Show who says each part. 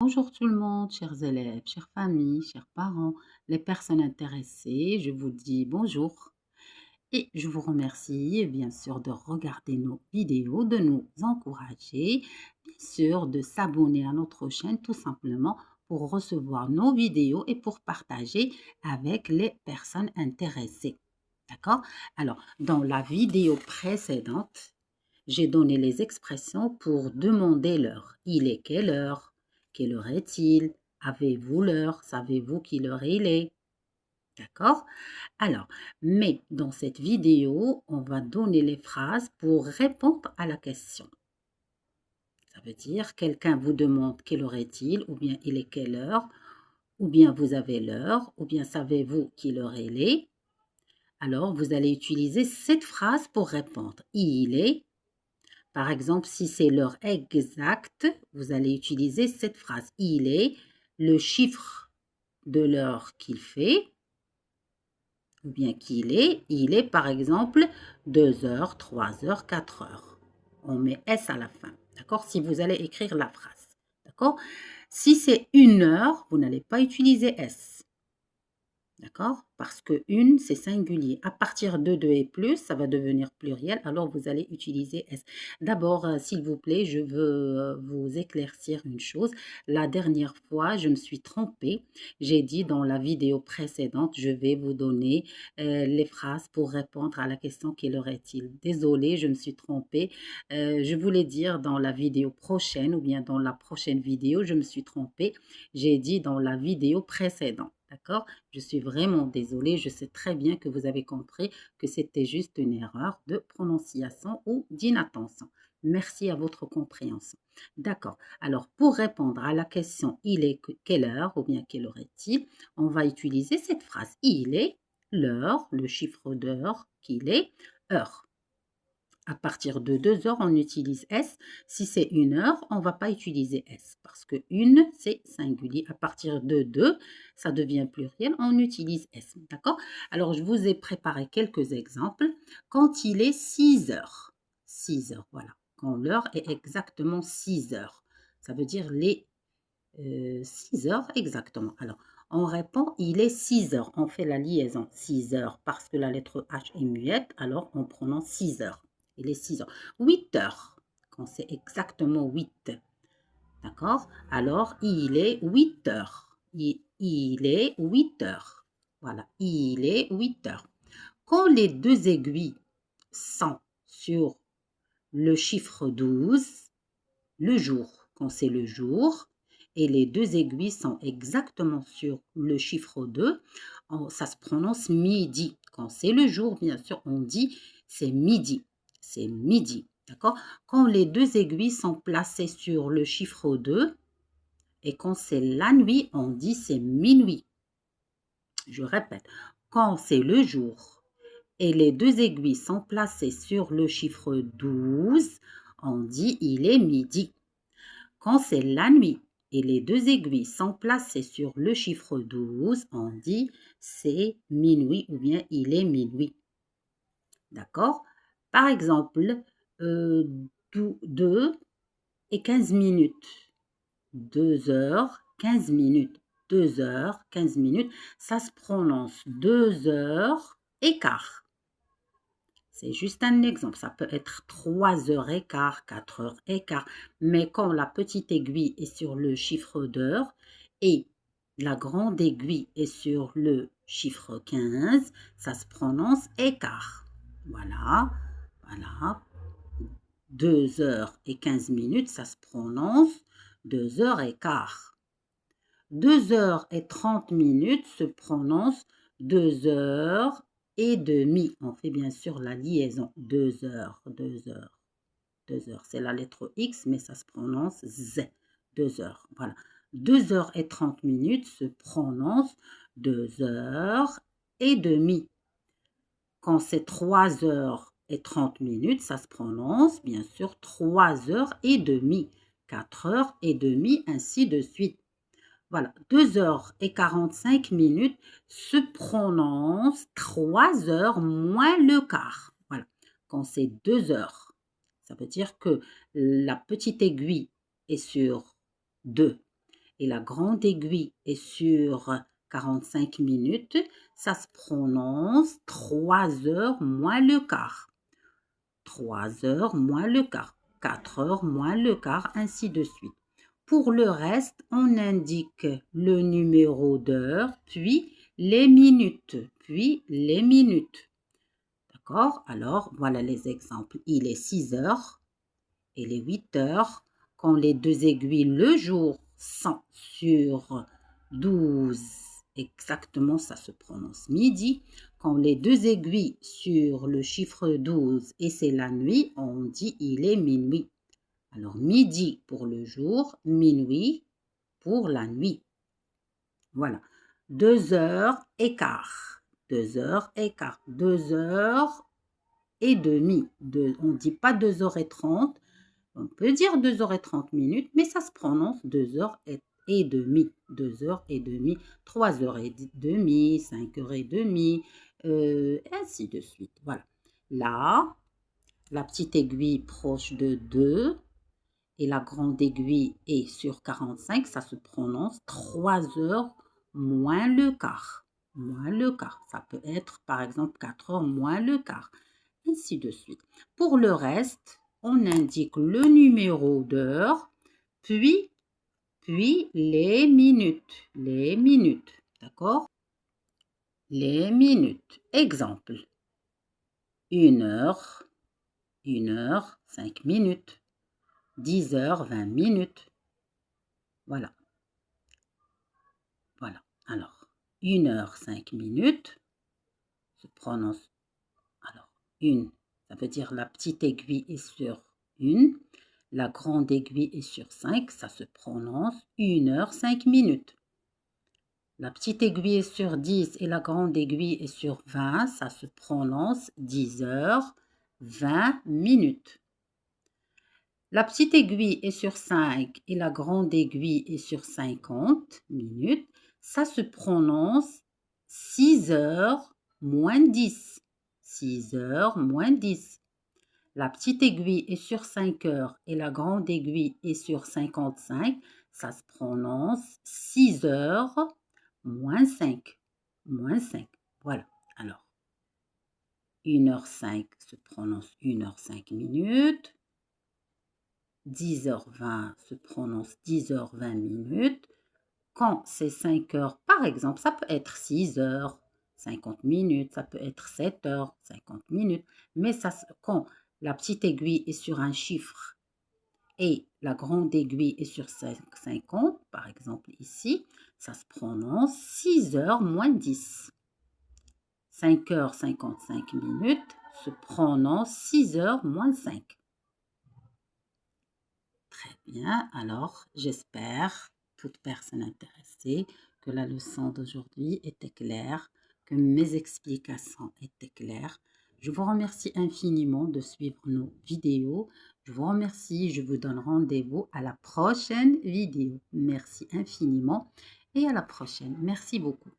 Speaker 1: Bonjour tout le monde, chers élèves, chères familles, chers parents, les personnes intéressées, je vous dis bonjour et je vous remercie bien sûr de regarder nos vidéos, de nous encourager, bien sûr de s'abonner à notre chaîne tout simplement pour recevoir nos vidéos et pour partager avec les personnes intéressées. D'accord? Alors, dans la vidéo précédente, j'ai donné les expressions pour demander l'heure. Il est quelle heure? Quelle heure est-il? Avez-vous l'heure? Savez-vous quelle heure il est? D'accord? Alors, mais dans cette vidéo, on va donner les phrases pour répondre à la question. Ça veut dire, quelqu'un vous demande quelle heure est-il, ou bien il est quelle heure, ou bien vous avez l'heure, ou bien savez-vous quelle heure il est. Alors, vous allez utiliser cette phrase pour répondre. Il est. Par exemple, si c'est l'heure exacte, vous allez utiliser cette phrase. Il est le chiffre de l'heure qu'il fait, ou bien il est par exemple 2 heures, 3 heures, 4 heures. On met S à la fin, d'accord? Si vous allez écrire la phrase, d'accord? Si c'est 1 heure, vous n'allez pas utiliser S. D'accord? Parce que une, c'est singulier. À partir de 2 et plus, ça va devenir pluriel, alors vous allez utiliser S. D'abord, s'il vous plaît, je veux vous éclaircir une chose. La dernière fois, je me suis trompée. J'ai dit dans la vidéo précédente, je vais vous donner les phrases pour répondre à la question quelle heure est-il. Désolée, je me suis trompée. Je voulais dire dans la vidéo prochaine ou bien dans la prochaine vidéo, je me suis trompée. J'ai dit dans la vidéo précédente. D'accord? Je suis vraiment désolée, je sais très bien que vous avez compris que c'était juste une erreur de prononciation ou d'inattention. Merci à votre compréhension. D'accord. Alors, pour répondre à la question il est quelle heure ou bien quelle heure est-il, on va utiliser cette phrase. Il est l'heure, le chiffre d'heure qu'il est, heure. À partir de 2 heures, on utilise S. Si c'est 1 heure, on ne va pas utiliser S parce que une, c'est singulier. À partir de 2, ça devient pluriel, on utilise S. D'accord? Alors, je vous ai préparé quelques exemples. Quand il est 6 heures, 6 heures, voilà. Quand l'heure est exactement 6 heures, ça veut dire les 6 heures exactement. Alors, on répond, il est 6 heures. On fait la liaison 6 heures parce que la lettre H est muette, alors on prononce 6 heures. Il est 6 heures. 8 heures, quand c'est exactement 8. D'accord? Alors, il est 8 heures. Il est 8 heures. Voilà, il est 8 heures. Quand les deux aiguilles sont sur le chiffre 12, le jour, quand c'est le jour, et les deux aiguilles sont exactement sur le chiffre 2, ça se prononce midi. Quand c'est le jour, bien sûr, on dit c'est midi. C'est midi. D'accord? Quand les deux aiguilles sont placées sur le chiffre 2, et quand c'est la nuit, on dit c'est minuit. Je répète, quand c'est le jour et les deux aiguilles sont placées sur le chiffre 12, on dit il est midi. Quand c'est la nuit et les deux aiguilles sont placées sur le chiffre 12, on dit c'est minuit ou bien il est minuit. D'accord? Par exemple, 2 et 15 minutes. 2 heures, 15 minutes. 2 heures, 15 minutes. Ça se prononce 2 heures et quart. C'est juste un exemple. Ça peut être 3 heures et quart, 4 heures et quart. Mais quand la petite aiguille est sur le chiffre d'heure et la grande aiguille est sur le chiffre 15, ça se prononce écart. Voilà, voilà. 2 heures et 15 minutes, ça se prononce 2 heures et quart. 2 heures et 30 minutes se prononce 2 heures et demie. On fait bien sûr la liaison. 2 heures, 2 heures, 2 heures. C'est la lettre X, mais ça se prononce Z. 2 heures, voilà. 2 heures et 30 minutes se prononce 2 heures et demie. Quand c'est 3 heures et 30 minutes, ça se prononce bien sûr 3 heures et demie. 4 heures et demie, ainsi de suite. Voilà, 2 heures et 45 minutes se prononce 3 heures moins le quart. Voilà, quand c'est 2 heures, ça veut dire que la petite aiguille est sur 2 et la grande aiguille est sur 45 minutes, ça se prononce 3 heures moins le quart. 3 heures moins le quart, 4 heures moins le quart, ainsi de suite. Pour le reste, on indique le numéro d'heure, puis les minutes, D'accord? Alors, voilà les exemples. Il est 6 heures, il est 8 heures. Quand les deux aiguilles le jour sont sur 12, exactement, ça se prononce midi. Quand les deux aiguilles sur le chiffre 12 et c'est la nuit, on dit il est minuit. Alors, midi pour le jour, minuit pour la nuit. Voilà. 2 heures et quart. 2 heures et quart. 2 heures et demie. On ne dit pas 2 heures et 30. On peut dire 2 heures et 30 minutes, mais ça se prononce 2 heures et demie. 2 heures et demie. 3 heures et demie. 5 heures et demie. Ainsi de suite. Voilà. Là, la petite aiguille proche de 2 et la grande aiguille est sur 45, ça se prononce 3 heures moins le quart. Moins le quart. Ça peut être par exemple 4 heures moins le quart. Ainsi de suite. Pour le reste, on indique le numéro d'heure, puis les minutes. Les minutes. D'accord? Les minutes. Exemple. 1 heure, 5 minutes. 10 heures, 20 minutes. Voilà. Voilà. Alors, 1 heure, 5 minutes se prononce. Alors, ça veut dire la petite aiguille est sur 1. La grande aiguille est sur 5. Ça se prononce 1 heure, 5 minutes. La petite aiguille est sur 10 et la grande aiguille est sur 20. Ça se prononce 10 heures, 20 minutes. La petite aiguille est sur 5 et la grande aiguille est sur 50 minutes. Ça se prononce 6 heures moins 10. 6 heures moins 10. La petite aiguille est sur 5 heures et la grande aiguille est sur 55. Ça se prononce 6 heures moins 5. Moins 5. Voilà. Alors, 1 heure 5 se prononce 1 heure 5 minutes. 10h20 se prononce 10h20 minutes. Quand c'est 5 heures, par exemple, ça peut être 6 heures, 50 minutes, ça peut être 7 heures, 50 minutes. Mais ça, quand la petite aiguille est sur un chiffre et la grande aiguille est sur 50, par exemple ici, ça se prononce 6 heures moins 10. 5 heures 55 minutes se prononce 6 heures moins 5. Très bien, alors j'espère, toute personne intéressée, que la leçon d'aujourd'hui était claire, que mes explications étaient claires. Je vous remercie infiniment de suivre nos vidéos. Je vous remercie, je vous donne rendez-vous à la prochaine vidéo. Merci infiniment et à la prochaine. Merci beaucoup.